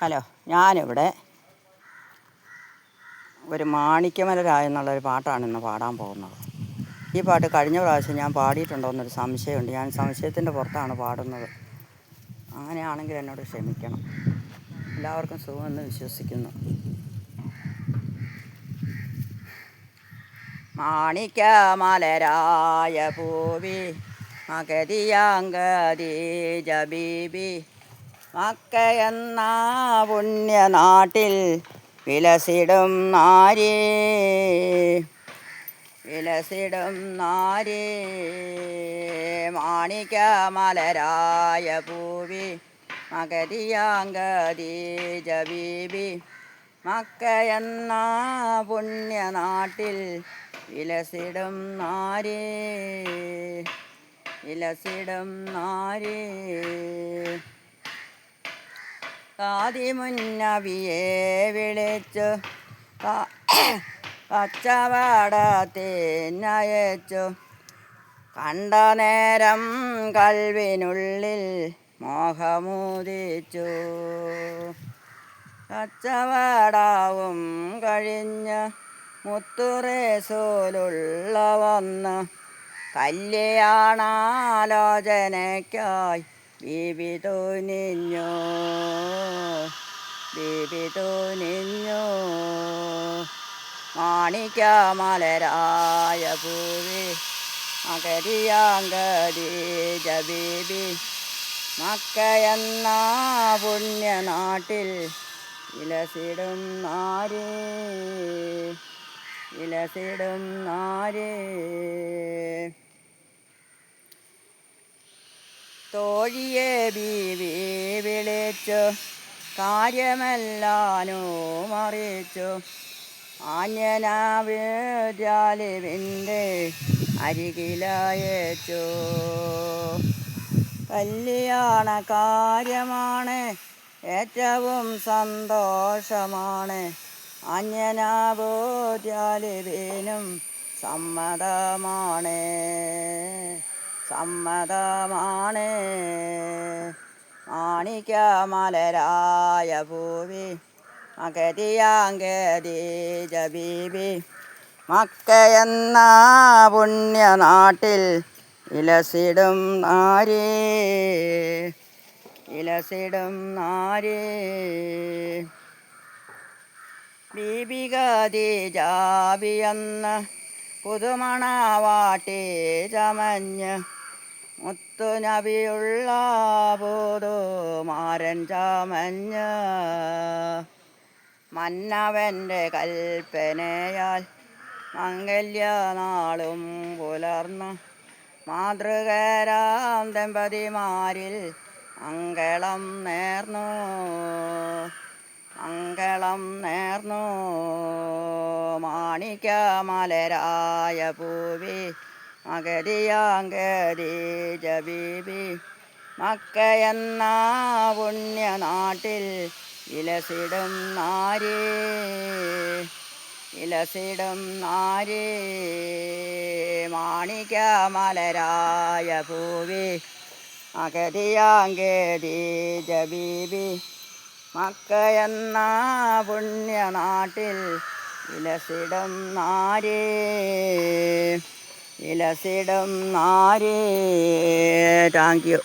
Hello, ഞാനിവിടെ ഒരു മാണിക്യമലരായെന്നുള്ളൊരു പാട്ടാണ് ഇന്ന് പാടാൻ പോകുന്നത്. ഈ പാട്ട് കഴിഞ്ഞ പ്രാവശ്യം ഞാൻ പാടിയിട്ടുണ്ടോയെന്നൊരു സംശയമുണ്ട്. ഞാൻ സംശയത്തിൻ്റെ പുറത്താണ് പാടുന്നത്. അങ്ങനെയാണെങ്കിൽ എന്നോട് ക്ഷമിക്കണം. എല്ലാവർക്കും സുഖമെന്ന് വിശ്വസിക്കുന്നു. മാണിക്യമലരായ പൂവി മഗതിയാങ്കതി ജബീബി മക്കയെന്ന പുണ്യനാട്ടിൽ വിലസിടും നാരി മാണിക്യമലരായ പൂവി മഗതിയാങ്കതി ജബീബി മക്കയെന്ന പുണ്യനാട്ടിൽ വിലസിടും നാരി ആദിമുന്നബിയെ വിളിച്ചു കച്ചവടത്തിനയച്ചു കണ്ട നേരം കൽവിനുള്ളിൽ മോഹമുദിച്ചു. കച്ചവടവും കഴിഞ്ഞ് മുത്തുറസൂലുള്ള വന്ന് കല്യാണാലോചനയ്ക്കായി ബീബി തുനിഞ്ഞു. മാണിക്യമലരായ പൂവി മഗതിയാങ്കതി ജബീബി മക്കയെന്ന പുണ്യനാട്ടിൽ വിലസിടും നാരി. തോഴിയെ ബീവി വിളിച്ചു കാര്യമെല്ലാനും അറിയിച്ചു. ആഞ്ജനവിദ്യാലയവിൻ്റെ അരികിലയച്ചു. കല്യാണ കാര്യമാണ്, ഏറ്റവും സന്തോഷമാണ്. ആഞ്ജനവിദ്യാലയവിനും സമ്മതമാണ്. മാണിക്യമലരായ പൂവി മഗതിയാങ്കതി ജബീബി മക്കയെന്ന പുണ്യനാട്ടിൽ വിലസിടും നാരി. ബീബി ഖദീജാബിയെന്ന് പുതുമണവാട്ടി ചമഞ്ഞ് മുത്തുനബിയുള്ള പുതുമാരൻ ചമഞ്ഞ് മന്നവൻ്റെ കൽപ്പനയാൽ മംഗല്യനാളും പുലർന്ന് മാതൃകരാം ദമ്പതിമാരിൽ മംഗളം നേർന്നു. മാണിക്യമലരായ പൂവി മഗതിയാങ്കതി ജബീബി മക്കയെന്ന പുണ്യനാട്ടിൽ വിലസിടും നാരി. മാണിക്യമലരായ പൂവി മഗതിയാങ്കതി ജബീബി മക്കയെന്ന പുണ്യനാട്ടിൽ വിലസിടും നാരി. Thank U.